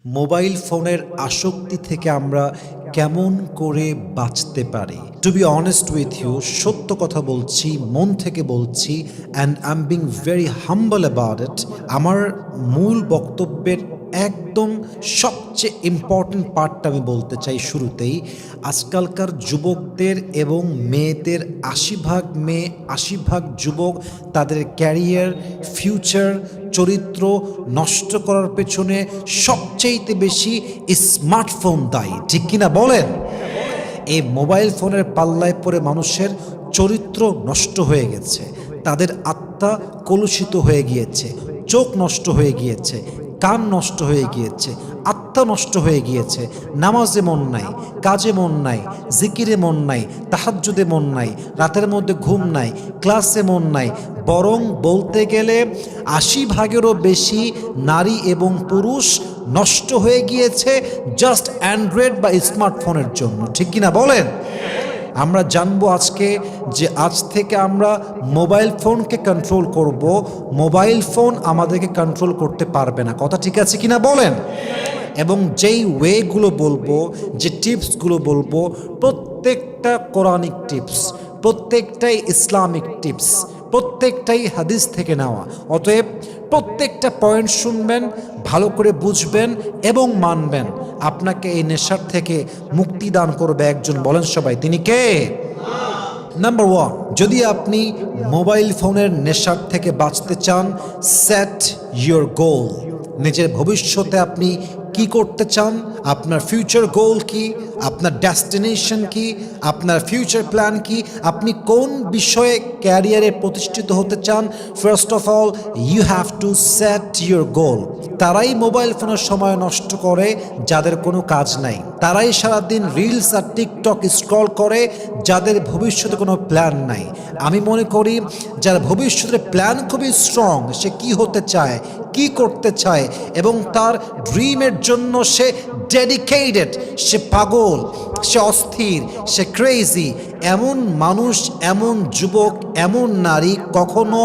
Mobile ফোনের আসক্তি থেকে আমরা কেমন করে বাঁচতে পারি? To be honest with you, সত্য কথা বলছি, মন থেকে বলছি, and I am being very humble about it. আমার মূল বক্তব্যের একদম সবচেয়ে ইম্পর্ট্যান্ট পার্টটা আমি বলতে চাই শুরুতেই। আজকালকার যুবকদের এবং মেয়েদের ৮০ ভাগ মেয়ে ৮০ ভাগ যুবক তাদের ক্যারিয়ার, ফিউচার, চরিত্র নষ্ট করার পেছনে সবচেয়ে বেশি স্মার্টফোন দায়ী, ঠিক কিনা বলেন? এই মোবাইল ফোনের পাল্লায় পড়ে মানুষের চরিত্র নষ্ট হয়ে গেছে, তাদের আত্মা কলুষিত হয়ে গিয়েছে, চোখ নষ্ট হয়ে গিয়েছে, কান নষ্ট হয়ে গিয়েছে, আত্মা নষ্ট হয়ে গিয়েছে। নামাজে মন নাই, কাজে মন নাই, জিকিরে মন নাই, তাহাজ্জুদে মন নাই, রাতের মধ্যে ঘুম নাই, ক্লাসে মন নাই। বরং বলতে গেলে ৮০ ভাগেরও বেশি নারী এবং পুরুষ নষ্ট হয়ে গিয়েছে জাস্ট অ্যান্ড্রয়েড বা স্মার্টফোনের জন্য, ঠিক কিনা বলেন? আমরা জানবো আজকে যে আজ থেকে আমরা মোবাইল ফোনকে কন্ট্রোল করব, মোবাইল ফোন আমাদেরকে কন্ট্রোল করতে পারবে না। কথা ঠিক আছে কিনা বলেন? এবং যেই ওয়েগুলো বলবো, যে টিপসগুলো বলবো, প্রত্যেকটা কোরআনিক টিপস, প্রত্যেকটাই ইসলামিক টিপস, প্রত্যেকটাই হাদিস থেকে নেওয়া। অতএব প্রত্যেকটা পয়েন্ট শুনবেন, ভালো করে বুঝবেন এবং মানবেন। আপনাকে এই নেশার থেকে মুক্তি দান করবে একজন, বলেন সবাই, তিনি কে? নাম্বার 1, যদি আপনি মোবাইল ফোনের নেশার থেকে বাঁচতে চান, সেট ইয়োর গোল। নিজের ভবিষ্যতে আপনি কি করতে চান, আপনার ফিউচার গোল কি, আপনার ডেস্টিনেশন কি, আপনার ফিউচার প্ল্যান কি, আপনি কোন বিষয়ে ক্যারিয়ারে প্রতিষ্ঠিত হতে চান, first of all you have to set your goal. তারাই মোবাইল ফোনের সময় নষ্ট করে যাদের কোনো কাজ নাই, তারাই সারাদিন রিলস আর টিকটক স্ক্রল করে যাদের ভবিষ্যতে কোনো প্ল্যান নাই। আমি মনে করি যার ভবিষ্যতের প্ল্যান খুবই স্ট্রং, সে কি হতে চায়, কি করতে চায় এবং তার ড্রিমের জন্য সে ডেডিকেটেড, সে পাগল, সে অস্থির, সে ক্রেজি, এমন মানুষ, এমন যুবক, এমন নারী কখনো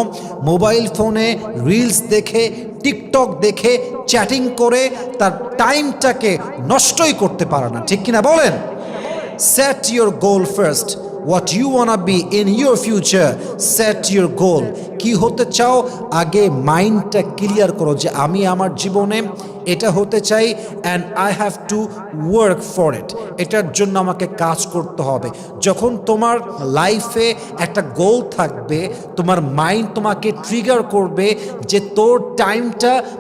মোবাইল ফোনে রিলস দেখে, টিকটক দেখে, চ্যাটিং করে তার টাইমটাকে নষ্টই করতে পারে না, ঠিক কিনা বলেন? Set your goal first. What you wanna be in your future, set your goal. কি হতে চাও, আগে মাইন্ডটা ক্লিয়ার করো যে আমি আমার জীবনে এটা হতে চাই, and I have to work for it. এটার জন্য আমাকে কাজ করতে হবে। যখন তোমার লাইফে একটা গোল থাকবে, তোমার মাইন্ড তোমাকে ট্রিগার করবে যে তোর টাইমটা